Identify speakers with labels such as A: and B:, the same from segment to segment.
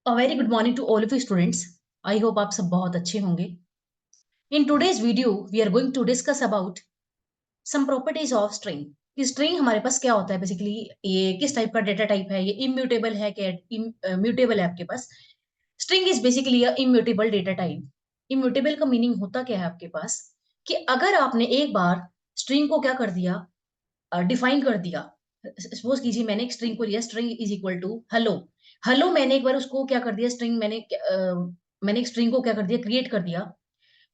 A: Very good morning to all of you students. I hope आप सब बहुत अच्छे होंगे। In today's video we are going to discuss about some properties of string. कि string हमारे पास क्या होता है, बेसिकली ये किस टाइप का डेटा टाइप है, ये इम्यूटेबल है क्या, म्यूटेबल है आपके पास। String is basically a immutable data type. Immutable का मीनिंग होता क्या है आपके पास, कि अगर आपने एक बार स्ट्रिंग को क्या कर दिया, डिफाइन कर दिया। सपोज कीजिए मैंने एक स्ट्रिंग को लिया, string is equal to hello. Hello मैंने एक बार उसको क्या कर दिया, स्ट्रिंग मैंने एक स्ट्रिंग को क्या कर दिया, क्रिएट कर दिया।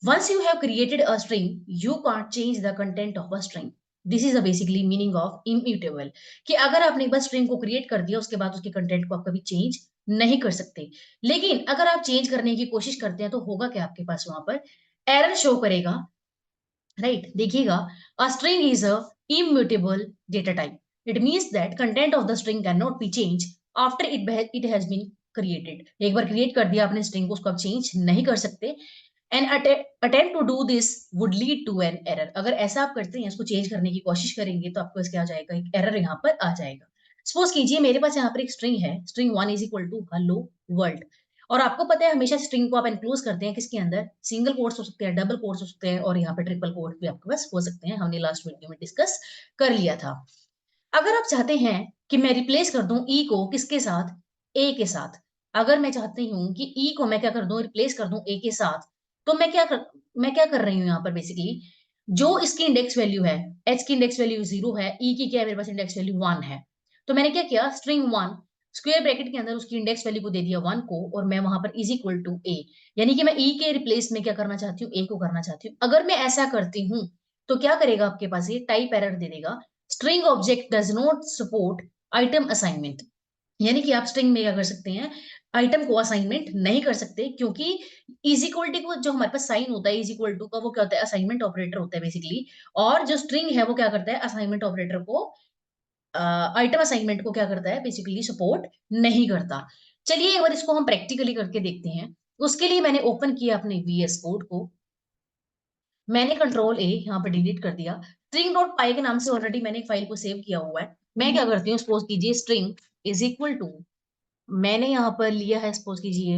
A: Once you have created a string you can't change the content of a string. This is a basically meaning of immutable. कि अगर आपने एक बार स्ट्रिंग को क्रिएट कर दिया, उसके बाद उसके कंटेंट को आप कभी चेंज नहीं कर सकते। लेकिन अगर आप चेंज करने की कोशिश करते हैं तो होगा क्या, आपके पास वहां पर एरर शो करेगा। राइट, देखिएगा। A string is a immutable data type. It means that content of the string cannot be changed after it has been created. एक बार क्रिएट कर दिया आपने स्ट्रिंग को, उसको आप चेंज नहीं कर सकते। An attempt to do this would lead to an error. अगर ऐसा आप करते हैं, इसको चेंज करने की कोशिश करेंगे, तो आपको क्या आ जाएगा, एक एरर यहाँ पर आ जाएगा। सपोज कीजिए मेरे पास यहाँ पर एक स्ट्रिंग है, string one is equal to hello world. और आपको पता है हमेशा स्ट्रिंग को आप एनक्लोज करते हैं किसके अंदर, सिंगल कोट्स हो सकते हैं, डबल कोट्स हो सकते हैं, और यहाँ पे ट्रिपल कोट भी आपके पास हो सकते हैं। हमने लास्ट वीडियो में डिस्कस कर लिया था। अगर आप चाहते हैं कि मैं रिप्लेस कर दूं ई को किसके साथ, ए के साथ। अगर मैं चाहती हूँ कि ई को मैं क्या कर दूं, रिप्लेस कर दूं ए के साथ, तो मैं क्या कर रही हूँ यहाँ पर बेसिकली, जो इसकी इंडेक्स वैल्यू है, एच की इंडेक्स वैल्यू 0 है, ई की क्या है, मेरे पास इंडेक्स वैल्यू 1 है। तो मैंने क्या किया, स्ट्रिंग वन स्क्वायर ब्रैकेट के अंदर उसकी इंडेक्स वैल्यू को दे दिया 1 को, और मैं वहां पर इज इक्वल टू ए। यानी कि मैं ई के रिप्लेस में क्या करना चाहती हूँ, ए को करना चाहती हूँ। अगर मैं ऐसा करती हूँ तो क्या करेगा आपके पास, ये टाइप एरर दे देगा, string object does not support item assignment. यानी कि आप स्ट्रिंग में क्या कर सकते हैं, आइटम को असाइनमेंट नहीं कर सकते, क्योंकि इज इक्वल टू को जो हमारे पास साइन होता है, इज इक्वल टू का वो क्या होता है, असाइनमेंट ऑपरेटर होता है बेसिकली। और जो स्ट्रिंग है वो क्या करता है, असाइनमेंट ऑपरेटर को, आइटम असाइनमेंट को क्या करता है, बेसिकली सपोर्ट नहीं करता। चलिए एक बार इसको हम प्रैक्टिकली करके देखते हैं। उसके लिए मैंने ओपन किया अपने वीएस कोड को, मैंने कंट्रोल ए यहाँ पे डिलीट कर दिया। स्ट्रिंग डॉट पाई के नाम से ऑलरेडी मैंने एक फाइल को सेव किया हुआ है। मैं क्या करती हूँ, सपोज कीजिए स्ट्रिंग इज इक्वल टू, मैंने यहाँ पर लिया है, सपोज कीजिए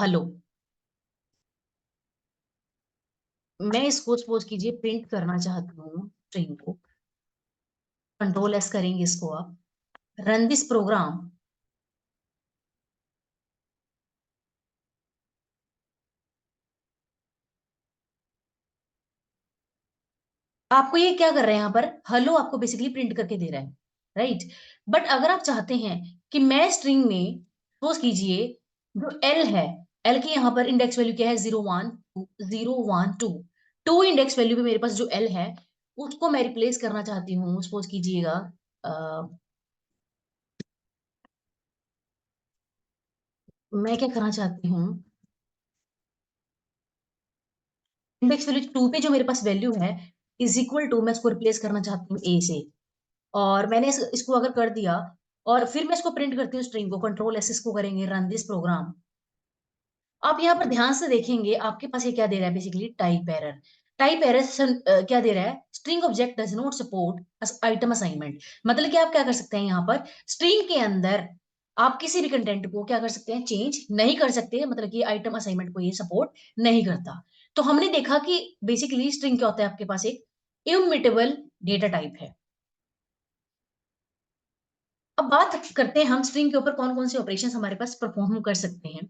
A: हेलो। मैं इसको सपोज कीजिए प्रिंट करना चाहती हूँ स्ट्रिंग को। कंट्रोल एस करेंगे इसको आप, रन दिस प्रोग्राम। आपको ये क्या कर रहे हैं यहाँ पर, हेलो आपको बेसिकली प्रिंट करके दे रहा है। राइट। बट अगर आप चाहते हैं कि मैं स्ट्रिंग में, सपोज कीजिए जो एल है, एल की यहाँ पर इंडेक्स वैल्यू क्या है, 0 1 2 0 1 2। टू इंडेक्स वैल्यू पे मेरे पास जो एल है, उसको मैं रिप्लेस करना चाहती हूँ। सपोज कीजिएगा मैं क्या करना चाहती हूँ, इंडेक्स वैल्यू 2 पे जो मेरे पास वैल्यू है, इज इक्वल टू, मैं इसको रिप्लेस करना चाहती हूँ ए से। और मैंने इसको अगर कर दिया, और फिर मैं इसको प्रिंट करती हूँ स्ट्रिंग को, कंट्रोल एस इसको करेंगे, रन दिस प्रोग्राम। आप यहाँ पर ध्यान से देखेंगे, आपके पास ये क्या दे रहा है, basically type error. Type error क्या दे रहा है, string object does not support item assignment. मतलब कि आप क्या कर सकते हैं यहाँ पर, स्ट्रिंग के अंदर आप किसी भी कंटेंट को क्या कर सकते हैं, चेंज नहीं कर सकते। मतलब कि आइटम असाइनमेंट को ये सपोर्ट नहीं करता। तो हमने देखा कि बेसिकली स्ट्रिंग क्या होता है, आपके पास एक इम्यूटेबल डेटा टाइप है। अब बात करते हैं हम स्ट्रिंग के ऊपर कौन कौन से ऑपरेशंस हमारे पास परफॉर्म कर सकते हैं।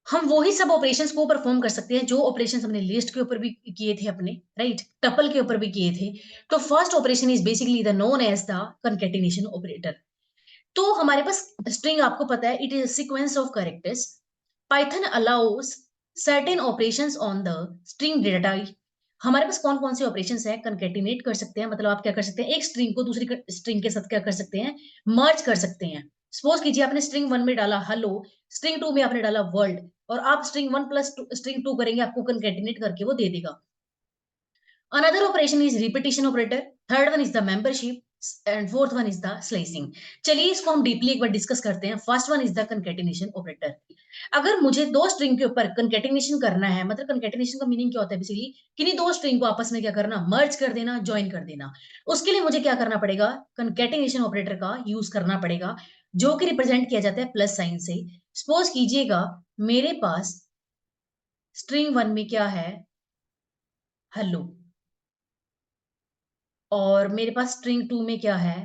A: हम वही सब ऑपरेशंस को परफॉर्म कर सकते हैं जो ऑपरेशंस हमने लिस्ट के ऊपर भी किए थे अपने, राइट, टपल के ऊपर भी किए थे। तो first operation is basically the known as the concatenation operator. तो हमारे पास स्ट्रिंग, आपको पता है, it is a sequence of characters. Python allows certain operations on the string data type. हमारे पास कौन कौन से ऑपरेशंस है, कंकेटिनेट कर सकते हैं, मतलब आप क्या कर सकते हैं, एक स्ट्रिंग को दूसरी स्ट्रिंग के साथ क्या कर सकते हैं, मर्ज कर सकते हैं। सपोज कीजिए आपने स्ट्रिंग वन में डाला हेलो, स्ट्रिंग टू में आपने डाला वर्ल्ड, और आप string one plus string two करेंगे, आपको कंकेटिनेट करके वो दे देगा। Another operation is repetition operator. Third one is the membership. And fourth one is the slicing. चलिए इसको हम डीपली एक बार डिस्कस करते हैं। First one is the concatenation operator. अगर मुझे दो स्ट्रिंग के ऊपर कंकेटिनेशन करना है, मतलब कंकेटिनेशन का मीनिंग क्या होता है बेसिकली, किन्हीं दो स्ट्रिंग को आपस में क्या करना, मर्ज कर देना, ज्वाइन कर देना। उसके लिए मुझे क्या करना पड़ेगा, कंकेटिनेशन ऑपरेटर का यूज करना पड़ेगा। जो कि रिप्रेजेंट किया जाता है प्लस साइन से। सपोज कीजिएगा मेरे पास स्ट्रिंग 1 में क्या है, हेलो, और मेरे पास स्ट्रिंग 2 में क्या है,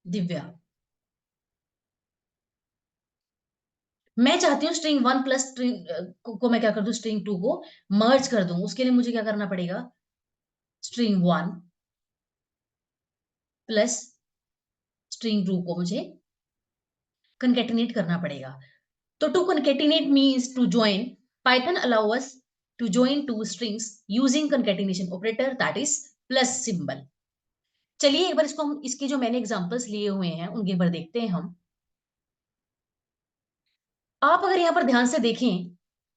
A: दिव्या। मैं चाहती हूँ स्ट्रिंग 1 प्लस स्ट्रिंग को मैं क्या कर दूं, स्ट्रिंग 2 को मर्ज कर दूं। उसके लिए मुझे क्या करना पड़ेगा, स्ट्रिंग 1 प्लस स्ट्रिंग 2 को मुझे कंकेटिनेट करना पड़ेगा। तो to concatenate means to join. Python allow us to join two strings using concatenation operator, that is plus symbol. चलिए एक बार इसको हम, इसके जो मैंने एग्जांपल्स लिए हुए हैं उनके एक बार देखते हैं हम। आप अगर यहाँ पर ध्यान से देखें,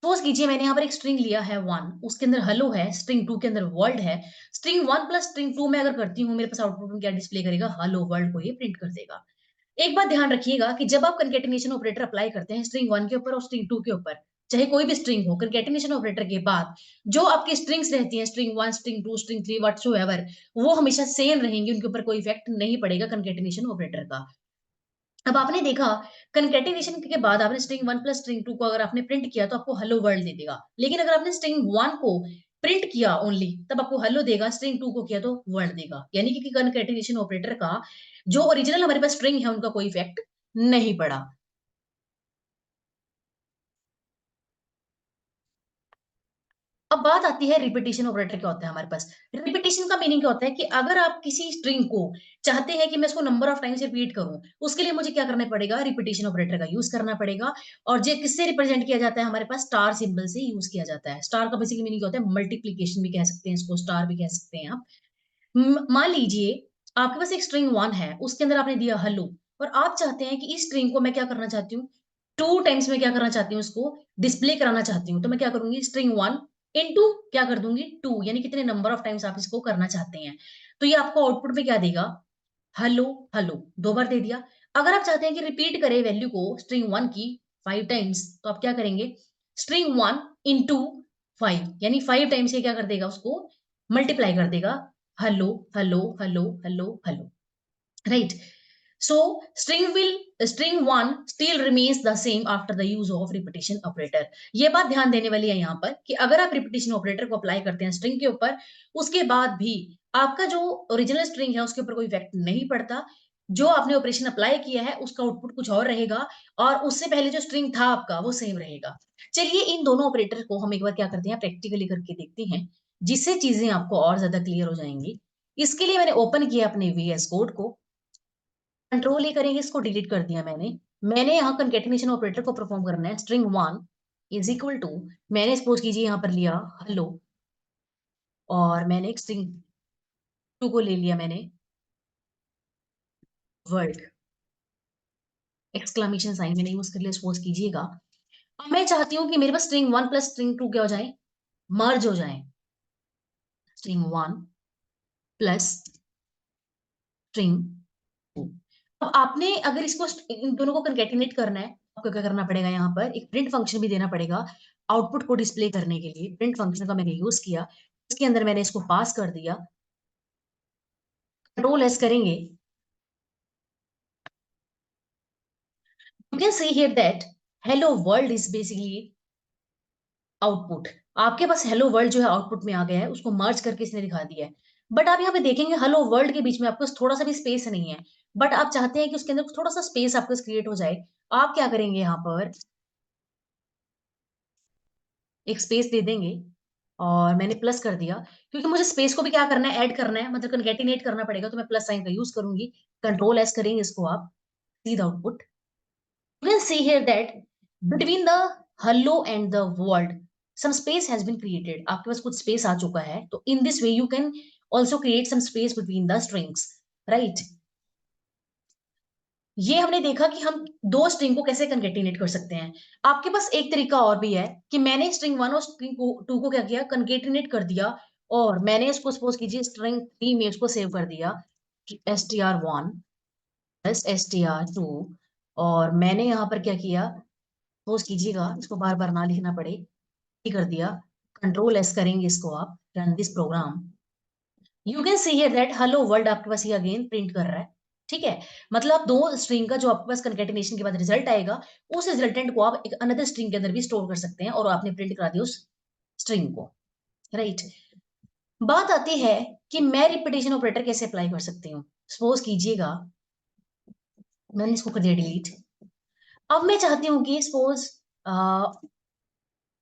A: सपोज कीजिए मैंने यहाँ पर एक स्ट्रिंग लिया है 1, उसके अंदर हेलो है, स्ट्रिंग 2 के अंदर वर्ल्ड है। स्ट्रिंग 1 प्लस स्ट्रिंग 2 में अगर करती हूँ, मेरे पास आउटपुट में क्या डिस्प्ले करेगा, हेलो वर्ल्ड को ये प्रिंट कर देगा। एक बात ध्यान रखिएगा कि जब आप कंकेटिनेशन ऑपरेटर अप्लाई करते हैं स्ट्रिंग 1 के ऊपर और स्ट्रिंग 2 के ऊपर, चाहे कोई भी स्ट्रिंग हो, कंकेटिनेशन ऑपरेटर के बाद जो आपकी स्ट्रिंग्स रहती हैं, स्ट्रिंग 1, स्ट्रिंग 2, स्ट्रिंग 3, व्हाटसोएवर, वो हमेशा सेम रहेंगी, उनके ऊपर कोई इफेक्ट नहीं पड़ेगा कंकेटिनेशन ऑपरेटर का। अब आपने देखा कंकेटिनेशन के बाद आपने स्ट्रिंग 1 प्लस स्ट्रिंग 2 को अगर आपने प्रिंट किया तो आपको हेलो वर्ल्ड दे देगा। लेकिन अगर आपने स्ट्रिंग 1 को प्रिंट किया ओनली, तब आपको हेलो देगा, स्ट्रिंग 2 को किया तो वर्ल्ड देगा। यानी कि कंकेटिनेशन ऑपरेटर का जो ओरिजिनल हमारे पास स्ट्रिंग है उनका कोई इफेक्ट नहीं पड़ा। अब बात आती है रिपीटिशन ऑपरेटर क्या होता है हमारे पास। रिपीटिशन का मीनिंग क्या होता है कि अगर आप किसी स्ट्रिंग को चाहते हैं कि मैं इसको नंबर ऑफ टाइम्स रिपीट करूं, उसके लिए मुझे क्या करना पड़ेगा, रिपीटिशन ऑपरेटर का यूज करना पड़ेगा। और ये किससे रिप्रेजेंट किया जाता है, हमारे पास स्टार सिंबल से यूज किया जाता है। स्टार का बेसिकली मीनिंग क्या होता है, मल्टीप्लीकेशन भी कह सकते हैं इसको, स्टार भी कह सकते हैं आप। मान लीजिए आपके पास एक स्ट्रिंग 1 है, उसके अंदर आपने दिया हेलो, और आप चाहते हैं कि इस स्ट्रिंग को मैं क्या करना चाहती हूँ, 2 टाइम्स में क्या करना चाहती हूँ, उसको डिस्प्ले कराना चाहती हूँ। तो मैं क्या करूंगी, स्ट्रिंग 1 इंटू क्या कर दूंगी, 2, यानी कितने नंबर ऑफ टाइम्स आप इसको करना चाहते हैं। तो ये आपको आउटपुट में क्या देगा, हेलो हेलो, 2 बार दे दिया। अगर आप चाहते हैं कि रिपीट करे वैल्यू को स्ट्रिंग 1 की 5 टाइम्स, तो आप क्या करेंगे, स्ट्रिंग 1 इंटू 5, यानी 5 टाइम्स ये क्या कर देगा, उसको मल्टीप्लाई कर देगा, hello hello hello hello hello, right. So string 1 still remains the same after the use of repetition operator. ये बात ध्यान देने वाली है यहाँ पर कि अगर आप रिपीटिशन ऑपरेटर को अप्लाई करते हैं स्ट्रिंग के ऊपर, उसके बाद भी आपका जो ओरिजिनल स्ट्रिंग है उसके ऊपर कोई इफेक्ट नहीं पड़ता। जो आपने ऑपरेशन अप्लाई किया है उसका आउटपुट कुछ और रहेगा, और उससे पहले जो स्ट्रिंग था आपका वो सेम रहेगा। चलिए इन दोनों ऑपरेटर को हम एक बार क्या करते हैं, प्रैक्टिकली करके देखते हैं, जिससे चीजें आपको और ज्यादा क्लियर हो जाएंगी। इसके लिए मैंने ओपन किया अपने VS कोड को, कंट्रोल ही करेंगे, इसको डिलीट कर दिया मैंने यहाँ कंकेटिनेशन ऑपरेटर को परफॉर्म करना है। स्ट्रिंग 1 इज इक्वल टू, मैंने सपोज कीजिए यहाँ पर लिया हेलो, और मैंने एक स्ट्रिंग 2 को ले लिया मैंने वर्ल्ड, एक्सक्लेमेशन साइन मैंने यूज कर लिया, सपोज कीजिएगा। अब मैं चाहती हूँ कि मेरे पास स्ट्रिंग 1 प्लस स्ट्रिंग 2 क्या हो जाए, मर्ज हो जाए। String 1 plus string 2। अब आपने अगर इसको इन दोनों को कंकेटिनेट करना है, आपको क्या करना पड़ेगा, यहाँ पर एक प्रिंट फंक्शन भी देना पड़ेगा आउटपुट को डिस्प्ले करने के लिए। प्रिंट फंक्शन का मैंने यूज किया, इसके अंदर मैंने इसको पास कर दिया, कंट्रोल एस करेंगे। You can see here that hello world is basically output. आपके पास हेलो वर्ल्ड जो है आउटपुट में आ गया है, उसको मर्ज करके इसने दिखा दिया है। बट आप यहाँ पे देखेंगे हेलो वर्ल्ड के बीच में आपको थोड़ा सा भी स्पेस नहीं है, बट आप चाहते हैं कि उसके अंदर थोड़ा सा स्पेस आपको क्रिएट हो जाए। आप क्या करेंगे, यहाँ पर एक स्पेस दे देंगे, और मैंने प्लस कर दिया, क्योंकि मुझे स्पेस को भी क्या करना है, ऐड करना है, मतलब कंकेटिनेट करना पड़ेगा, तो मैं प्लस साइन का यूज करूंगी। कंट्रोल एस करेंगे इसको आप, see the output. You can see here that between the hello and the world some space has been created. आपके पास कुछ स्पेस आ चुका है, तो in this way you can also create some space between the strings, right? ये हमने देखा कि हम दो स्ट्रिंग को कैसे कंकेटिनेट कर सकते हैं। आपके पास एक तरीका और भी है कि मैंने स्ट्रिंग 1 और स्ट्रिंग 2 को क्या किया, कंकेटिनेट कर दिया, और मैंने इसको सपोज कीजिए स्ट्रिंग 3 में उसको सेव कर दिया, str1 प्लस str2, और मैंने यहाँ पर क्या किया, सपोज कीजिएगा, इसको बार बार ना लिखना पड़े, ये कर दिया। कंट्रोल एस करेंगे इसको आप, run this program. You can see here that hello world आपके पास ये अगेन प्रिंट कर रहा है। ठीक है, मतलब दो स्ट्रिंग का जो आपके पास कंकेटिनेशन के बाद रिजल्ट आएगा, उस रिजल्टेंट को आप एक अनदर स्ट्रिंग के अंदर भी स्टोर कर सकते हैं और आपने प्रिंट करा दिया उस स्ट्रिंग को, राइट। बात आती है कि मैं रिपीटेशन ऑपरेटर कैसे अप्लाई कर सकती हूँ। सपोज कीजिएगा मैंने इसको कर दिया डिलीट। अब मैं चाहती हूँ कि सपोज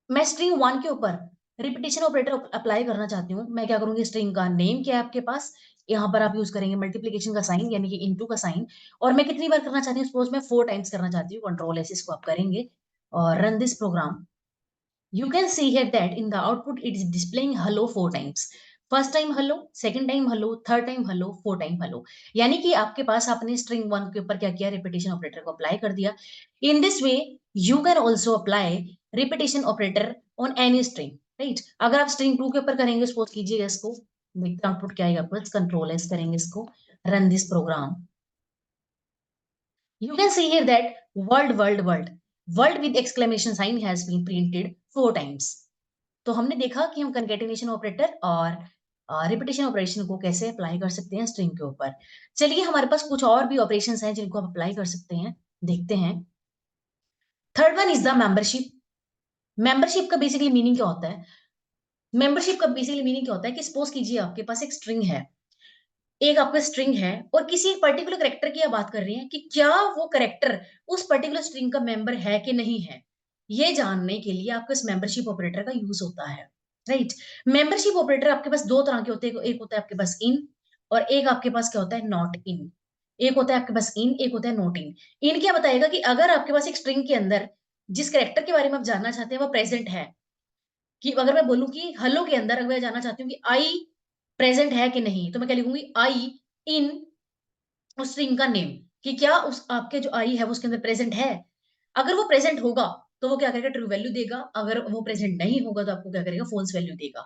A: मैं स्ट्रिंग वन के ऊपर रिपीटेशन ऑपरेटर अप्लाई करना चाहती हूँ। मैं क्या करूंगी, स्ट्रिंग का नेम क्या है आपके पास, यहाँ पर आप यूज करेंगे मल्टीप्लीकेशन का साइन यानी कि इनटू का साइन, और मैं कितनी बार करना चाहती हूँ, सपोज मैं 4 टाइम्स करना चाहती हूँ। कंट्रोल एस इसको आप करेंगे और run this program. You can see here that in the output it is displaying hello 4 times. First time hello, second time hello, third time hello, fourth time hello. यानी कि आपके पास आपने स्ट्रिंग वन के ऊपर क्या किया, रिपीटेशन ऑपरेटर को apply कर दिया। In this way you can also apply repetition operator on any string, right. अगर आप स्ट्रिंग टू के ऊपर करेंगे, सपोज कीजिएगा इसको, देखते आउटपुट क्या आएगा आपको। कंट्रोल एस करेंगे इसको, run this program. You can see here that world with exclamation sign has been printed 4 times. तो हमने देखा कि हम कंकेटिनेशन ऑपरेटर और रिपीटेशन ऑपरेशन को कैसे अप्लाई कर सकते हैं स्ट्रिंग के ऊपर। चलिए हमारे पास कुछ और भी ऑपरेशंस हैं जिनको आप अप्लाई कर सकते हैं, देखते हैं। Third one is the membership. Membership का बेसिकली मीनिंग क्या होता है? मेंबरशिप का बेसिकली मीनिंग क्या होता है कि सपोज कीजिए आपके पास एक स्ट्रिंग है, एक आपका स्ट्रिंग है और किसी एक पर्टिकुलर करेक्टर की आप बात कर रही हैं कि क्या वो करेक्टर उस पर्टिकुलर स्ट्रिंग का मेंबर है कि नहीं है। ये जानने के लिए आपको इस मेंबरशिप ऑपरेटर का यूज होता है, राइट। मेंबरशिप ऑपरेटर आपके पास दो तरह के होते हैं, एक होता है आपके पास इन और एक आपके पास क्या होता है, नॉट इन। एक होता है आपके पास इन, एक होता है नॉट इन। इन क्या बताएगा कि अगर आपके पास एक स्ट्रिंग के अंदर जिस करेक्टर के बारे में आप जानना चाहते हैं वो प्रेजेंट है, कि अगर मैं बोलूं कि हेलो के अंदर अगर मैं जानना चाहती हूँ कि आई प्रेजेंट है कि नहीं, तो मैं क्या लिखूंगी, आई इन उस स्ट्रिंग का नेम, कि क्या उस आपके जो आई है वो उसके अंदर प्रेजेंट है। अगर वो प्रेजेंट होगा तो वो क्या करेगा, ट्रू वैल्यू देगा। अगर वो प्रेजेंट नहीं होगा तो आपको क्या करेगा, फॉल्स वैल्यू देगा।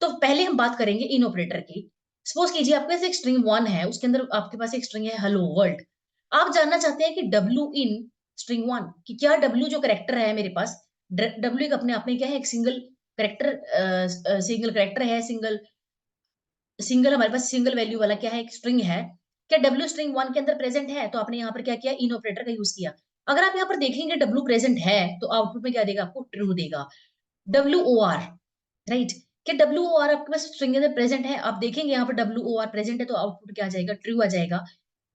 A: तो पहले हम बात करेंगे इन ऑपरेटर की। सपोज कीजिए आपके पास एक स्ट्रिंग वन है, उसके अंदर आपके पास एक स्ट्रिंग है हेलो वर्ल्ड। आप जानना चाहते हैं कि डब्ल्यू इन स्ट्रिंग वन, कि क्या डब्ल्यू जो करेक्टर है मेरे पास, डब्ल्यू एक अपने आप में क्या है, एक सिंगल करेक्टर, सिंगल करेक्टर है, सिंगल सिंगल हमारे पास सिंगल वैल्यू वाला क्या है, एक स्ट्रिंग है। क्या डब्ल्यू स्ट्रिंग वन के अंदर प्रेजेंट है, तो आपने यहाँ पर क्या किया, इन ऑपरेटर का यूज किया। अगर आप यहाँ पर देखेंगे डब्ल्यू प्रेजेंट है तो आउटपुट में क्या देगा, आपको ट्रू देगा। W O R, right. क्या डब्ल्यू ओ आर आपके पास स्ट्रिंग के अंदर प्रेजेंट है, आप देखेंगे यहाँ पर डब्ल्यू ओ आर प्रेजेंट है तो आउटपुट क्या आ जाएगा, ट्रू आ जाएगा।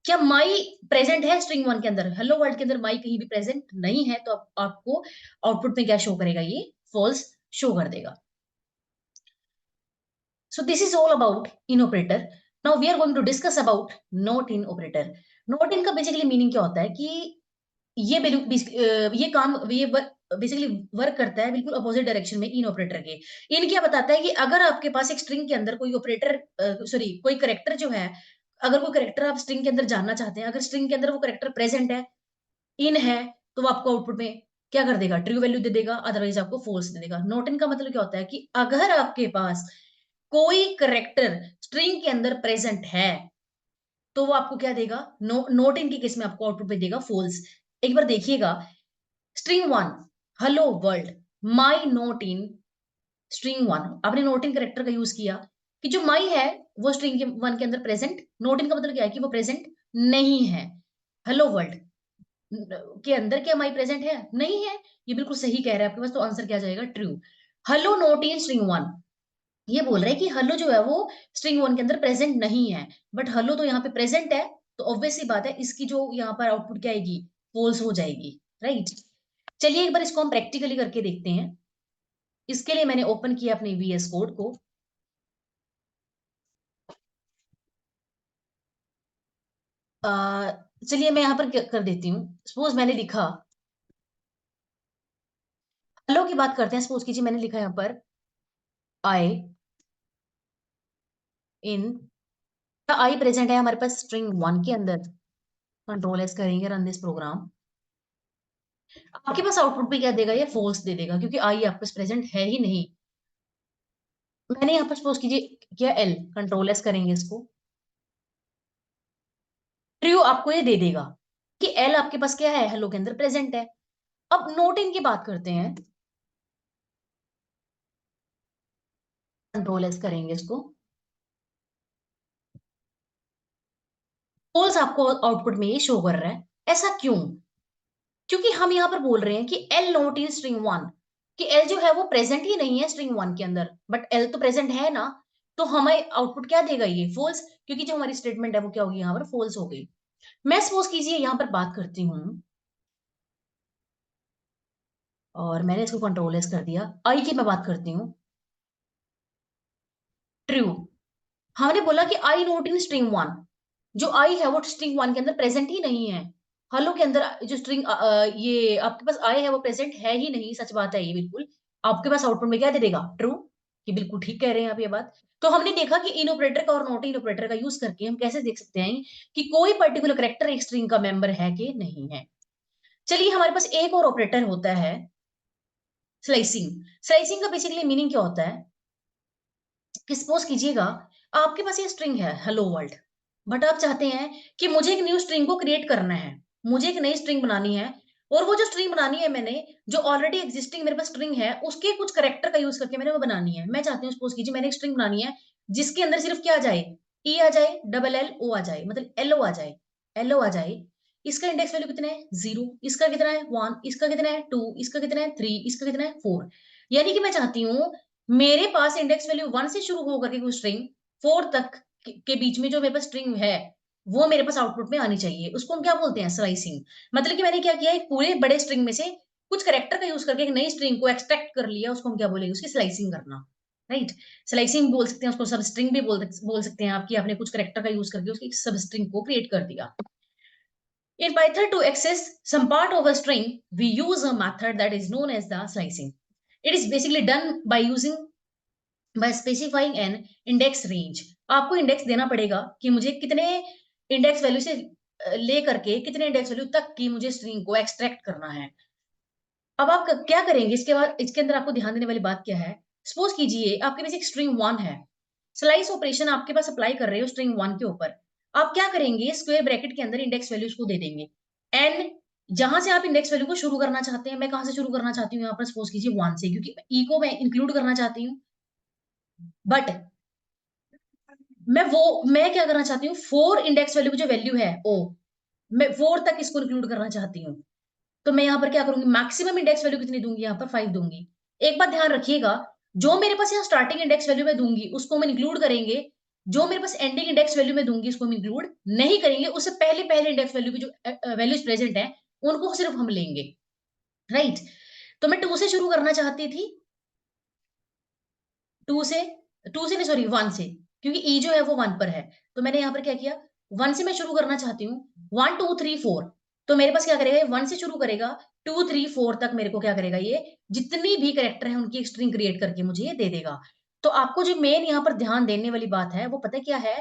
A: क्या माई प्रेजेंट है स्ट्रिंग वन के अंदर, हेलो वर्ल्ड के अंदर माई कहीं भी प्रेजेंट नहीं है, तो आपको आउटपुट में क्या शो करेगा, ये फॉल्स शो कर देगा। So this is all about in operator. Now we are going to discuss about not in operator. Not in का basically meaning क्या होता है कि ये काम ये बेसिकली वर्क करता है बिल्कुल अपोजिट डायरेक्शन में इन ऑपरेटर के। इन क्या बताता है कि अगर आपके पास एक स्ट्रिंग के अंदर कोई ऑपरेटर, सॉरी कोई करेक्टर जो है, अगर कोई करेक्टर आप स्ट्रिंग के अंदर जानना चाहते हैं, अगर स्ट्रिंग के अंदर वो करेक्टर प्रेजेंट है, इन है, तो वो आपको आउटपुट में क्या कर देगा, ट्रू वैल्यू दे देगा, अदरवाइज आपको फॉल्स दे देगा। नॉट इन का मतलब क्या होता है कि अगर आपके पास कोई करेक्टर स्ट्रिंग के अंदर प्रेजेंट है तो वो आपको क्या देगा, नोट इन के केस में आपको आउटपुट में देगा फॉल्स। एक बार देखिएगा, string one hello world, my note in string one, आपने नोट इन करेक्टर का यूज किया कि जो माई है वो स्ट्रिंग के वन के अंदर प्रेजेंट, नोट इन का मतलब क्या है कि वो प्रेजेंट नहीं है। हेलो वर्ल्ड के अंदर क्या माई प्रेजेंट है, नहीं है, ये बिल्कुल सही कह रहे हैं आपके पास, तो आंसर क्या जाएगा, true. Hello note in string one, ये बोल रहे हैं कि हेलो जो है वो स्ट्रिंग वन के अंदर प्रेजेंट नहीं है, बट हेलो तो यहाँ पे प्रेजेंट है, तो ऑब्वियस सी बात है इसकी जो यहाँ पर आउटपुट क्या आएगी, फॉल्स हो जाएगी, राइट। चलिए एक बार इसको हम प्रैक्टिकली करके देखते हैं। इसके लिए मैंने ओपन किया अपने वीएस कोड को। चलिए मैं यहाँ पर कर देती हूँ। सपोज मैंने लिखा, हेलो की बात करते हैं। सपोज कीजिए मैंने लिखा यहाँ पर आई इन, आई प्रेजेंट है हमारे पास स्ट्रिंग वन के अंदर। कंट्रोल एस करेंगे, रन दिस प्रोग्राम। आपके पास आउटपुट भी क्या देगा, ये फॉल्स दे देगा क्योंकि आई आपके पास प्रेजेंट है ही नहीं। मैंने यहाँ पर सपोज कीजिए क्या, एल, कंट्रोल एस करेंगे इसको, ट्रू आपको ये दे देगा कि एल आपके पास क्या है, हेलो के अंदर प्रेजेंट है। अब नोट इन की बात करते हैं। कंट्रोल एस करेंगे इसको, फॉल्स आपको आउटपुट में ये शो कर रहा है। ऐसा क्यों? क्योंकि हम यहाँ पर बोल रहे हैं कि L not in string one, कि एल जो है वो प्रेजेंट ही नहीं है स्ट्रिंग वन के अंदर, बट एल तो प्रेजेंट है ना, तो हमें आउटपुट क्या देगा? ये फॉल्स, क्योंकि जो हमारी स्टेटमेंट है वो क्या होगी? यहाँ पर फॉल्स हो गई। मैं सपोज कीजिए यहाँ पर बात करती हूँ, और मैंने इसको कंट्रोल एस कर दिया, आई की मैं बात करती हूँ, ट्रू। हमने बोला कि आई नोट इन स्ट्रिंग वन, जो आई है वो स्ट्रिंग वन के अंदर प्रेजेंट ही नहीं है। हेलो के अंदर जो स्ट्रिंग ये आपके पास आई है वो प्रेजेंट है ही नहीं, सच बात है ये बिल्कुल। आपके पास आउटपुट में क्या दे देगा? ट्रू। ये बिल्कुल ठीक कह रहे हैं आप ये बात। तो हमने देखा कि इन ऑपरेटर का और नॉट इन ऑपरेटर का यूज करके हम कैसे देख सकते हैं कि कोई पर्टिकुलर करेक्टर एक स्ट्रिंग का मेंबर है कि नहीं है। चलिए हमारे पास एक और ऑपरेटर होता है स्लाइसिंग। स्लाइसिंग का बेसिकली मीनिंग क्या होता है कि सपोज कीजिएगा आपके पास ये स्ट्रिंग है हेलो वर्ल्ड, बट आप चाहते हैं कि मुझे एक न्यू स्ट्रिंग को क्रिएट करना है, मुझे एक नई स्ट्रिंग बनानी है, और वो जो स्ट्रिंग बनानी है मैंने, जो ऑलरेडी एग्जिस्टिंग मेरे पास स्ट्रिंग है उसके कुछ करेक्टर का यूज करके मैंने वो बनानी है। मैं चाहती हूँ सपोज कीजिए मैंने एक स्ट्रिंग बनानी है जिसके अंदर सिर्फ क्या आ जाए? ई आ जाए, डबल एल ओ आ जाए, मतलब एल ओ आ जाए, एल ओ आ जाए। इसका इंडेक्स वैल्यू कितना है? 0। इसका कितना है? 1। इसका कितना है? 2। इसका कितना है? 3। इसका कितना है? 4। यानी कि मैं चाहती हूँ मेरे पास इंडेक्स वैल्यू 1 से शुरू होकर के कुछ स्ट्रिंग 4 तक के बीच में जो मेरे पास स्ट्रिंग है वो मेरे पास आउटपुट में आनी चाहिए। उसको हम क्या बोलते हैं? स्लाइसिंग। मतलब कि मैंने क्या किया, एक पूरे बड़े स्ट्रिंग में से कुछ करेक्टर का यूज करके एक नई स्ट्रिंग को एक्सट्रैक्ट कर लिया, उसको हम क्या बोलेंगे? उसकी स्लाइसिंग करना। राइट। स्लाइसिंग बोल सकते हैं उसको, सब स्ट्रिंग भी बोल सकते हैं आपकी, आपने कुछ करेक्टर का यूज करके उसकी सब स्ट्रिंग को क्रिएट कर दिया। In Python, to access some part of a string, we use a method that is known as the slicing. It is basically done by specifying an index range. आपको index देना पड़ेगा कि मुझे कितने index value से ले करके कितने इंडेक्स वैल्यू तक की मुझे स्ट्रिंग को एक्सट्रैक्ट करना है। अब आप क्या करेंगे इसके बाद? इसके अंदर आपको ध्यान देने वाली बात क्या है? सपोज कीजिए आपके पास एक स्ट्रिंग वन है, स्लाइस ऑपरेशन आपके पास अप्लाई कर रहे हो स्ट्रिंग वन के ऊपर। आप क्या करेंगे? स्क्वायर ब्रैकेट के अंदर इंडेक्स वैल्यूज को दे देंगे एन, जहां से आप इंडेक्स वैल्यू को शुरू करना चाहते हैं। मैं कहां से शुरू करना चाहती हूँ यहाँ पर? सपोज कीजिए वन से, क्योंकि ई को मैं इंक्लूड करना चाहती हूँ, बट मैं क्या करना चाहती हूँ? 4 इंडेक्स वैल्यू की जो वैल्यू है ओ, मैं 4 तक इसको इंक्लूड करना चाहती हूँ। तो मैं यहाँ पर क्या करूंगी? मैक्सिमम इंडेक्स वैल्यू कितनी दूंगी? यहाँ पर 5 दूंगी। एक बात ध्यान रखिएगा, जो मेरे पास यहाँ स्टार्टिंग इंडेक्स वैल्यू में दूंगी उसको हम इंक्लूड करेंगे, जो मेरे पास एंडिंग इंडेक्स वैल्यू में दूंगी उसको हम इंक्लूड नहीं करेंगे। उससे पहले पहले इंडेक्स वैल्यू की जो वैल्यूज प्रेजेंट है उनको सिर्फ हम लेंगे। राइट। तो मैं 2 से शुरू करना चाहती थी, 2 से, 2 से नहीं सॉरी 1 से, क्योंकि ई जो है वो 1 पर है। तो मैंने यहाँ पर क्या किया, 1 से मैं शुरू करना चाहती हूँ, 1 2 3 4। तो मेरे पास क्या करेगा? 1 से शुरू करेगा, 2 3 4 तक मेरे को क्या करेगा? ये जितनी भी कैरेक्टर है उनकी एक स्ट्रिंग क्रिएट करके मुझे ये दे देगा। तो आपको जो मेन यहाँ पर ध्यान देने वाली बात है वो पता क्या है,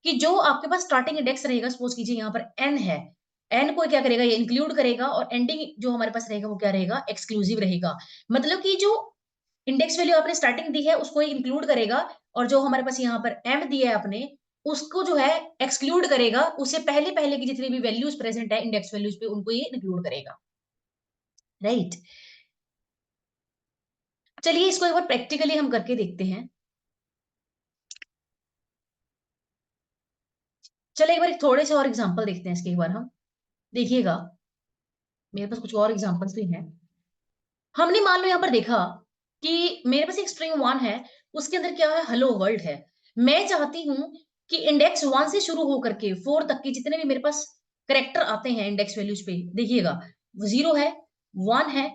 A: कि जो आपके पास स्टार्टिंग इंडेक्स रहेगा, सपोज कीजिए यहाँ पर एन है, एन को क्या करेगा? ये इंक्लूड करेगा, और एंडिंग जो हमारे पास रहेगा वो क्या रहेगा? एक्सक्लूसिव रहेगा। मतलब कि जो इंडेक्स वैल्यू आपने स्टार्टिंग दी है उसको इंक्लूड करेगा, और जो हमारे पास यहाँ पर एम दिया है आपने उसको जो है एक्सक्लूड करेगा। उससे पहले पहले की जितनी भी वैल्यूज प्रेजेंट है इंडेक्स वैल्यूज पे उनको ये इंक्लूड करेगा। राइट। चलिए इसको एक बार प्रैक्टिकली हम करके देखते हैं। चलिए एक बार थोड़े से और एग्जांपल देखते हैं इसके एक बार हम। देखिएगा मेरे पास कुछ और एग्जांपल्स भी हैं। हमने मान लो यहाँ पर देखा कि मेरे पास एक स्ट्रिंग वन है, उसके अंदर क्या है? हेलो वर्ल्ड है। मैं चाहती हूं कि इंडेक्स वन से शुरू होकर के 4 तक के जितने भी मेरे पास करेक्टर आते हैं इंडेक्स वैल्यूज पे, देखिएगा 0 है, 1 है,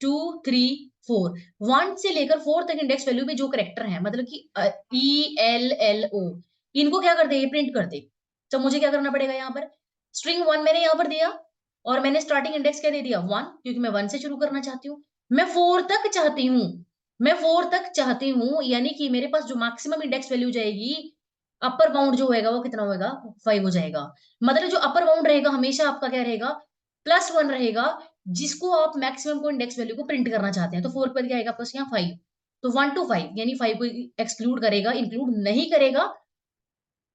A: 2 3 4, 1 से लेकर 4 तक इंडेक्स वैल्यू में जो करेक्टर है, मतलब कि ई एल एल ओ, इनको क्या कर दे? प्रिंट कर दे। तो मुझे क्या करना पड़ेगा? यहाँ पर स्ट्रिंग वन मैंने यहाँ पर दिया, और मैंने स्टार्टिंग इंडेक्स क्या दे दिया? 1, क्योंकि मैं 1 से शुरू करना चाहती हूँ। मैं 4 तक चाहती हूँ, मैं 4 तक चाहती हूँ, यानी कि मेरे पास जो मैक्सिमम इंडेक्स वैल्यू जाएगी, अपर बाउंड जो होएगा वो कितना होएगा? 5 हो जाएगा। मतलब जो अपर बाउंड रहेगा हमेशा आपका क्या रहेगा? +1 रहेगा, जिसको आप मैक्सिमम को इंडेक्स वैल्यू को प्रिंट करना चाहते हैं। तो 4 पर क्या आएगा? प्लस यहाँ 5। तो 1 to 5 यानी 5 को एक्सक्लूड करेगा, इंक्लूड नहीं करेगा।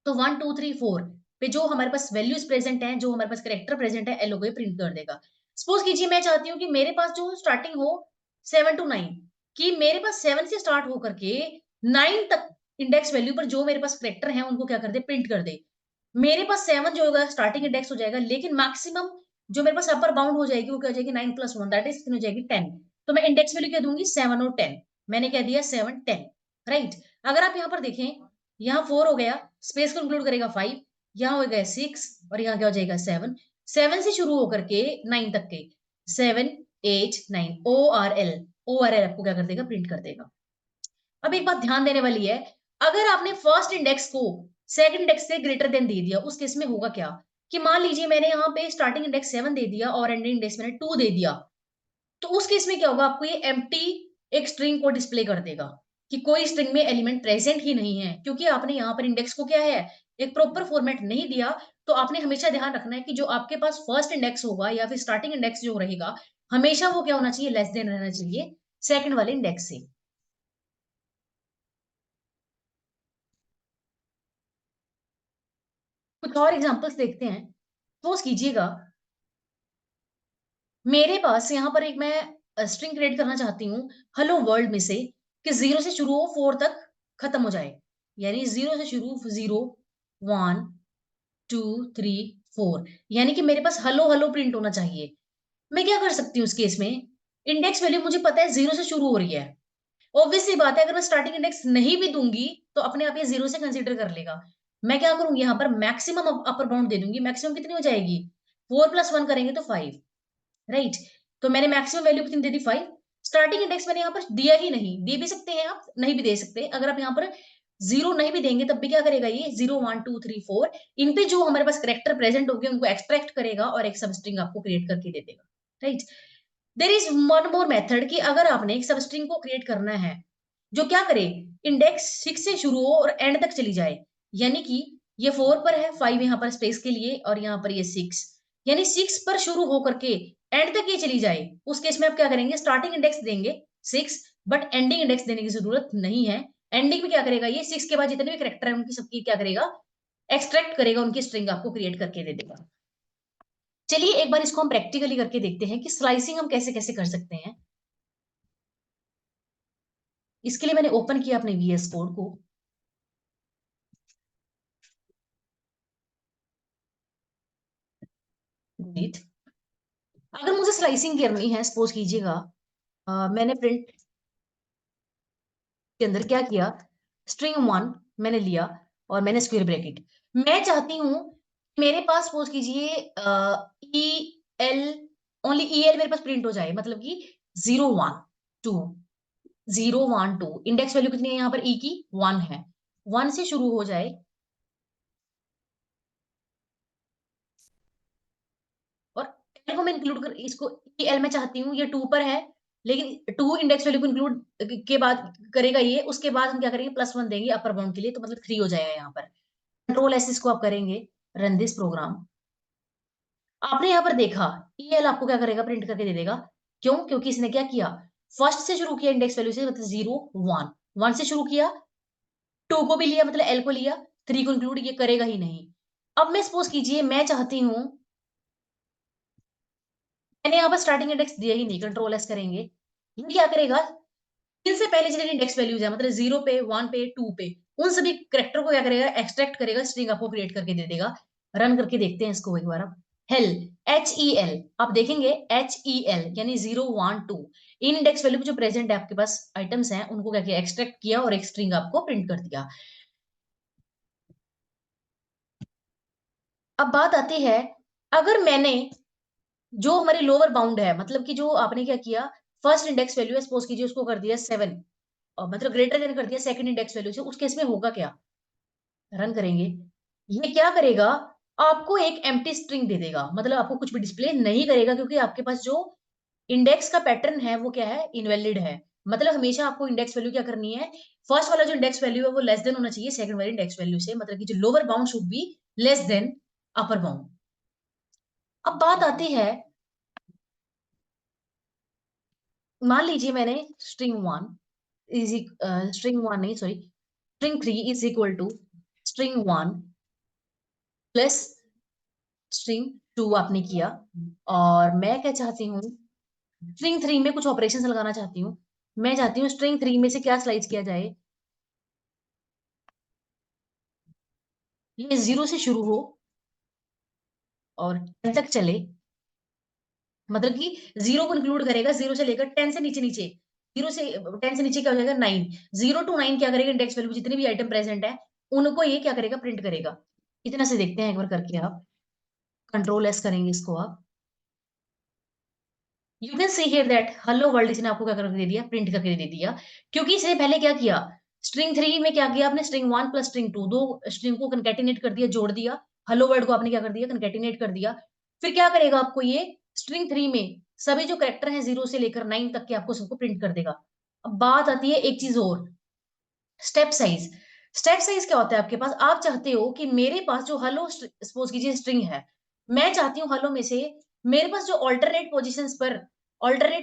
A: तो 1 2 3 4 पे जो हमारे पास वैल्यूज प्रेजेंट है, जो हमारे पास करेक्टर प्रेजेंट है, एलओ को प्रिंट कर देगा। सपोज कीजिए मैं चाहती हूँ कि मेरे पास जो स्टार्टिंग हो 7 to 9, कि मेरे पास 7 से स्टार्ट होकर के 9 तक इंडेक्स वैल्यू पर जो मेरे पास करेक्टर है उनको क्या कर दे? प्रिंट कर दे। मेरे पास 7 जो होगा स्टार्टिंग इंडेक्स हो जाएगा, लेकिन मैक्सिमम जो मेरे पास अपर बाउंड हो जाएगी वो क्या हो जाएगी 9 + 1, दैट इज कितनी हो जाएगी 10। तो मैं इंडेक्स वैल्यू क्या दूंगी 7 और 10। मैंने क्या दिया 7 10, राइट। अगर आप यहाँ पर देखें, यहाँ 4 हो गया, स्पेस को इंक्लूड करेगा 5, यहाँ हो गया 6 और यहाँ क्या हो जाएगा 7। 7 से शुरू होकर के 9 तक के 7 8 9 ORL। ORL आपको क्या कर देगा, प्रिंट कर देगा। अब एक बात ध्यान देने वाली है, अगर आपने फर्स्ट इंडेक्स को सेकंड इंडेक्स से ग्रेटर देन दे दिया, उस केस में होगा क्या कि मान लीजिए मैंने यहाँ पे स्टार्टिंग इंडेक्स 7 दे दिया और एंडिंग इंडेक्स मैंने 2 दे दिया, तो उस केस में क्या होगा, आपको ये एम्प्टी एक स्ट्रिंग को डिस्प्ले कर देगा कि कोई स्ट्रिंग में एलिमेंट प्रेजेंट ही नहीं है, क्योंकि आपने यहाँ पर इंडेक्स को क्या है, एक प्रॉपर फॉर्मेट नहीं दिया। तो आपने हमेशा ध्यान रखना है कि जो आपके पास फर्स्ट इंडेक्स होगा या फिर स्टार्टिंग इंडेक्स जो रहेगा, हमेशा वो क्या होना चाहिए, लेस देन रहना चाहिए सेकंड वाले इंडेक्स से। कुछ और एग्जांपल्स देखते हैं। सपोज कीजिएगा मेरे पास यहाँ पर एक मैं स्ट्रिंग क्रिएट करना चाहती हूँ हेलो वर्ल्ड में से, कि 0 से शुरू हो 4 तक खत्म हो जाए, यानी 0 से शुरू 0 1 2 3 4, यानी कि मेरे पास हेलो हेलो प्रिंट होना चाहिए। मैं क्या कर सकती हूँ इस केस में, इंडेक्स वैल्यू मुझे पता है 0 से शुरू हो रही है, ऑब्वियस सी बात है अगर मैं स्टार्टिंग इंडेक्स नहीं भी दूंगी तो अपने आप ये 0 से कंसीडर कर लेगा। मैं क्या करूंगी, यहाँ पर मैक्सिमम अपर बाउंड दे दूंगी। मैक्सिमम कितनी हो जाएगी, 4 + 1 करेंगे तो 5, राइट। तो मैंने मैक्सिमम वैल्यू कितनी दे दी 5। स्टार्टिंग इंडेक्स मैंने यहाँ पर दिया ही नहीं, दे भी सकते हैं आप, नहीं भी दे सकते। अगर आप यहाँ पर 0 नहीं भी देंगे तब भी क्या करेगा ये 0 1 2 3 4, इन पे जो हमारे पास करेक्टर प्रेजेंट होंगे उनको एक्सट्रैक्ट करेगा और एक सब स्ट्रिंग आपको क्रिएट करके दे देगा, right. There is one more method कि अगर आपने एक सब स्ट्रिंग को क्रिएट करना है जो क्या करे, इंडेक्स 6 से शुरू हो और एंड तक चली जाए, यानी कि ये 4 पर है, 5 यहाँ पर स्पेस के लिए और यहाँ पर ये 6, यानी 6 पर शुरू होकर के एंड तक ये चली जाए। उस केस में आप क्या करेंगे, स्टार्टिंग इंडेक्स देंगे 6, बट एंडिंग इंडेक्स देने की जरूरत नहीं है। एंडिंग में क्या करेगा, ये 6 के बाद जितने भी करेक्टर है उनकी सबकी क्या करेगा, एक्सट्रैक्ट करेगा, उनकी स्ट्रिंग आपको क्रिएट करके दे देगा। चलिए एक बार इसको हम प्रैक्टिकली करके देखते हैं कि स्लाइसिंग हम कैसे कैसे कर सकते हैं। इसके लिए मैंने ओपन किया अपने VS कोड को। delete। अगर मुझे स्लाइसिंग करनी है, सपोज कीजिएगा मैंने प्रिंट के अंदर क्या किया, string 1 मैंने लिया और मैंने स्क्वेयर ब्रैकेट। मैं चाहती हूं मेरे पास सपोज कीजिए E L, only E L मेरे पास प्रिंट हो जाए, मतलब कि 0 1 2, 0 1 2, इंडेक्स वैल्यू कितनी है यहाँ पर, ई की 1 है, 1 से शुरू हो जाए। और एल को मैं इंक्लूड कर इसको, एल मैं चाहती हूँ ये 2 पर है, लेकिन 2 इंडेक्स वैल्यू को इंक्लूड के बाद करेगा ये, उसके बाद हम क्या करेंगे +1 देंगे अपर बाउंड के लिए, तो मतलब 3 हो जाएगा यहाँ पर। कंट्रोल एस इसको आप करेंगे, रन दिस प्रोग्राम। आपने यहाँ पर देखा एल आपको क्या करेगा, प्रिंट करके दे देगा। क्यों, क्योंकि इसने क्या किया, फर्स्ट से शुरू किया इंडेक्स वैल्यू से, मतलब 0 1, 1 से शुरू किया, 2 को भी लिया मतलब एल को लिया, 3 को इंक्लूड ये करेगा ही नहीं। अब मैं सपोज कीजिए मैं चाहती हूँ, मैंने यहाँ पर स्टार्टिंग इंडेक्स दिया ही नहीं, कंट्रोल एस करेंगे, ये क्या करेगा, इनसे पहले जितने इंडेक्स वैल्यूज है मतलब 0 पे 1 पे 2 पे, उन सभी करेक्टर को क्या करेगा, एक्सट्रैक्ट करेगा, स्ट्रिंग आपको क्रिएट करके दे देगा। रन करके देखते हैं इसको एक बार। अब हेल, HEL, आप देखेंगे HEL यानी 0 1 2, इन इंडेक्स वैल्यू जो प्रेजेंट है आपके पास आइटम्स हैं उनको क्या किया, एक्सट्रैक्ट किया और एक स्ट्रिंग आपको प्रिंट कर दिया। अब बात आती है, अगर मैंने जो हमारी लोअर बाउंड है, मतलब कि जो आपने क्या किया, फर्स्ट इंडेक्स वैल्यू है सपोज कीजिए उसको कर दिया 7, और मतलब ग्रेटर देन कर दिया सेकंड इंडेक्स वैल्यू से, उस केस में होगा क्या, रन करेंगे, ये क्या करेगा, आपको एक एम्प्टी स्ट्रिंग दे देगा, मतलब आपको कुछ भी डिस्प्ले नहीं करेगा, क्योंकि आपके पास जो इंडेक्स का पैटर्न है वो क्या है, इनवैलिड है। मतलब हमेशा आपको इंडेक्स वैल्यू क्या करनी है, फर्स्ट वाला जो इंडेक्स वैल्यू है वो लेस देन होना चाहिए सेकंड वाले इंडेक्स वैल्यू से, मतलब कि जो lower bound should be less than upper bound. अब बात आती है, मान लीजिए मैंने string 1 इज string 1 नहीं sorry, string 3 is equal to string 1 plus string 2 आपने किया, और मैं क्या चाहती हूँ, string 3 में कुछ ऑपरेशन लगाना चाहती हूँ। मैं चाहती हूँ string 3 में से क्या स्लाइड किया जाए, ये 0 से शुरू हो और 10 तक चले, मतलब कि 0 को इंक्लूड करेगा, 0 से लेकर 10 से नीचे नीचे, 0 से 10 से नीचे क्या हो जाएगा 9, 0 to 9 क्या करेगा, इंडेक्स वैल्यू जितने भी आइटम प्रेजेंट है उनको ये क्या करेगा, प्रिंट करेगा। इतना से देखते हैं एक बार करके, आप कंट्रोल एस करेंगे इसको आप, you can see here that hello world इसने आपको क्या करके दे दिया, प्रिंट करके दे दिया। क्योंकि इसने पहले क्या किया, स्ट्रिंग 3 में क्या किया आपने, स्ट्रिंग 1 प्लस स्ट्रिंग 2, दो स्ट्रिंग को कंकैटिनेट कर दिया, जोड़ दिया। हेलो वर्ल्ड को आपने क्या कर दिया, कंकैटिनेट कर दिया। फिर क्या करेगा आपको ये, स्ट्रिंग 3 में सभी जो कैरेक्टर हैं 0 से लेकर 9 तक के आपको सबको प्रिंट कर देगा। अब बात आती है एक चीज और, स्टेप साइज। स्टेप साइज क्या होता है आपके पास, आप चाहते हो कि मेरे पास जो हेलो सपोज कीजिए स्ट्रिंग है, मैं चाहती हूँ हेलो में से मेरे पास जो ऑल्टरनेट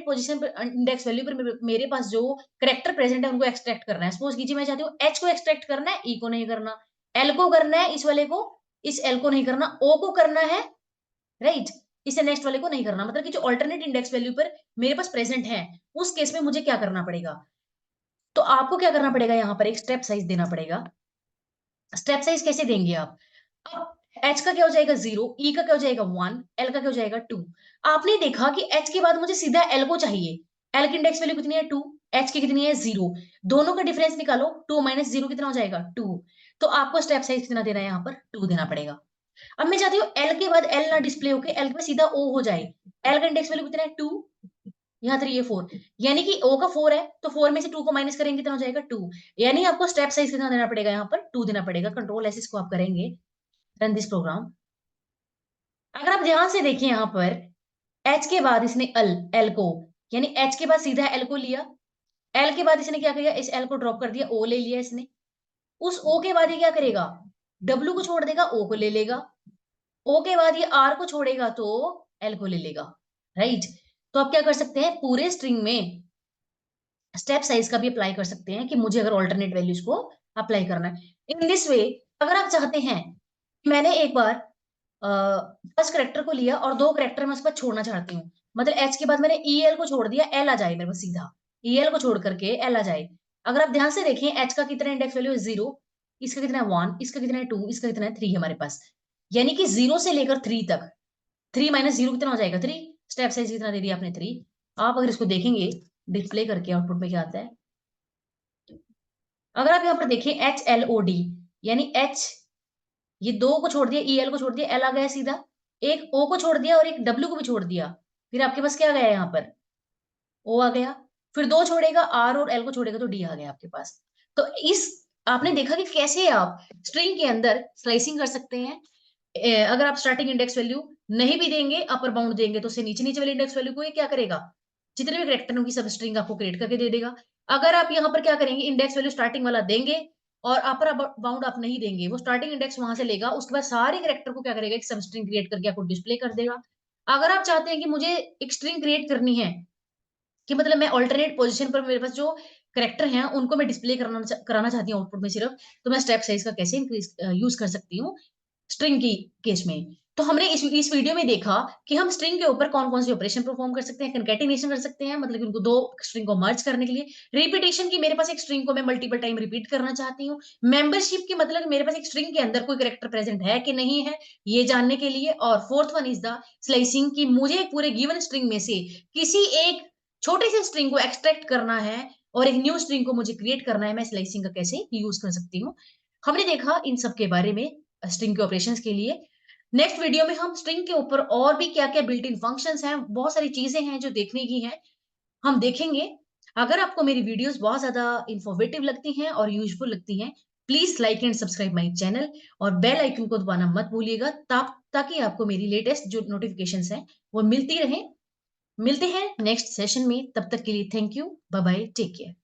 A: पोजीशन पर इंडेक्स वैल्यू पर मेरे पास जो करेक्टर प्रेजेंट है उनको एक्सट्रैक्ट करना है। सपोज कीजिए मैं चाहती हूँ एच को एक्सट्रैक्ट करना है, ई को नहीं करना, एल को करना है, इस वाले को, इस एल को नहीं करना, ओ को करना है, राइट, इसे नेक्स्ट वाले को नहीं करना। मतलब कि जो ऑल्टरनेट इंडेक्स वैल्यू पर मेरे पास प्रेजेंट है, उस केस में मुझे क्या करना पड़ेगा, तो आपको क्या करना पड़ेगा, यहाँ पर एक स्टेप साइज देना पड़ेगा। स्टेप साइज कैसे देंगे आप, अब एच का क्या हो जाएगा 0, ई का क्या हो जाएगा 1, एल का क्या हो जाएगा 2। आपने देखा कि एच के बाद मुझे सीधा एल को चाहिए, एल की इंडेक्स वैल्यू कितनी है 2, एच की कितनी है 0, दोनों का डिफरेंस निकालो, 2 माइनस 0 कितना हो जाएगा 2। तो आपको स्टेप साइज कितना देना है, यहाँ पर 2 देना पड़ेगा। अब मैं चाहती हूँ एल के बाद एल ना डिस्प्ले होके एल पे सीधा ओ हो जाए, एल का इंडेक्स वैल्यू कितना है 2, यहाँ 3 ये 4, यानी कि ओ का 4 है तो 4 में से 2 को माइनस करेंगे कितना हो जाएगा 2। यानी आपको स्टेप साइज कितना देना पड़ेगा, यहाँ पर 2 देना पड़ेगा। कंट्रोल एस इसको आप करेंगे, रन दिस प्रोग्राम। अगर आप ध्यान से देखें यहाँ पर, एच के बाद इसने एल एल को, यानी एच के बाद सीधा एल को लिया, एल के बाद इसने क्या किया, इस एल को ड्रॉप कर दिया, ओ ले लिया इसने, उस ओ के बाद ये क्या करेगा, डब्ल्यू को छोड़ देगा, ओ को ले लेगा, ओ के बाद ये आर को छोड़ेगा तो एल को ले लेगा, राइट। तो आप क्या कर सकते हैं, पूरे स्ट्रिंग में स्टेप साइज का भी अप्लाई कर सकते हैं कि मुझे अगर ऑल्टरनेट वैल्यूज को अप्लाई करना है। इन दिस वे, अगर आप चाहते हैं, मैंने एक बार फर्स्ट करेक्टर को लिया और दो करेक्टर मैं उसके बाद छोड़ना चाहती हूँ, मतलब एच के बाद मैंने ई एल को छोड़ दिया, एल आ जाए मेरे पास सीधा, ई एल को छोड़ करके एल आ जाए। अगर आप ध्यान से देखें, एच का कितना इंडेक्स वैल्यू है 0, इसका कितना है 1, इसका कितना है 2, इसका कितना है 3 हमारे पास, यानी कि 0 से लेकर 3 तक, 3 माइनस 0 कितना हो जाएगा 3। स्टेप साइज कितना दे दिया आपने 3। आप अगर इसको देखेंगे डिस्प्ले करके आउटपुट में क्या आता है, अगर आप यहाँ पर देखें एच एल ओ डी, यानी एच, ये दो को छोड़ दिया, ई एल को छोड़ दिया, एल आ गया सीधा, एक ओ को छोड़ दिया और एक डब्ल्यू को भी छोड़ दिया, फिर आपके पास क्या आ गया यहाँ पर, ओ आ गया, फिर दो छोड़ेगा आर और एल को छोड़ेगा तो डी आ गया आपके पास। तो इस, आपने देखा कि कैसे आप स्ट्रिंग के अंदर स्लाइसिंग कर सकते हैं। अगर आप स्टार्टिंग इंडेक्स वैल्यू नहीं भी देंगे, अपर बाउंड देंगे, तो उससे नीचे नीचे वाले इंडेक्स वैल्यू को ये क्या करेगा, जितने भी करेक्टर होंगी सब स्ट्रिंग आपको क्रिएट करके दे देगा। अगर आप यहाँ पर क्या करेंगे, इंडेक्स वैल्यू स्टार्टिंग वाला देंगे और अपर बाउंड आप नहीं देंगे, वो स्टार्टिंग इंडेक्स वहां से लेगा, उसके बाद सारे करेक्टर को क्या करेगा, एक सब स्ट्रिंग क्रिएट करके आपको डिस्प्ले कर देगा। अगर आप चाहते हैं कि मुझे एक स्ट्रिंग क्रिएट करनी है, कि मतलब मैं ऑल्टरनेट पोजीशन पर मेरे पास जो करेक्टर हैं उनको मैं डिस्प्ले कराना चाहती हूँ आउटपुट में सिर्फ, तो मैं स्टेप साइज का कैसे इंक्रीज यूज कर सकती हूँ स्ट्रिंग की केस में। तो हमने इस वीडियो में देखा कि हम स्ट्रिंग के ऊपर कौन कौन से ऑपरेशन परफॉर्म कर सकते हैं, कंकैटिनेशन कर सकते हैं, मतलब कि उनको दो स्ट्रिंग को मर्ज करने के लिए, रिपीटेशन की मेरे पास एक स्ट्रिंग को मैं मल्टीपल टाइम रिपीट करना चाहती हूँ, मेंबरशिप की मतलब कि मेरे पास एक स्ट्रिंग के अंदर कोई करेक्टर प्रेजेंट है कि नहीं है ये जानने के लिए, और fourth one is the slicing, की मुझे एक पूरे गिवन स्ट्रिंग में से किसी एक छोटे से स्ट्रिंग को एक्सट्रैक्ट करना है और एक न्यू स्ट्रिंग को मुझे क्रिएट करना है, मैं स्लाइसिंग का कैसे यूज कर सकती हूँ। हमने देखा इन सब के बारे में स्ट्रिंग के ऑपरेशंस के लिए। नेक्स्ट वीडियो में हम स्ट्रिंग के ऊपर और भी क्या क्या बिल्ट इन फंक्शंस हैं, बहुत सारी चीजें हैं जो देखने की हैं, हम देखेंगे। अगर आपको मेरी वीडियोस बहुत ज्यादा इंफॉर्मेटिव लगती हैं और यूजफुल लगती हैं, please like and subscribe my channel और बेल आइकन को दबाना मत भूलिएगा, ताकि आपको मेरी लेटेस्ट जो नोटिफिकेशंस हैं वो मिलती रहे। मिलते हैं नेक्स्ट सेशन में, तब तक के लिए thank you, bye bye, take care.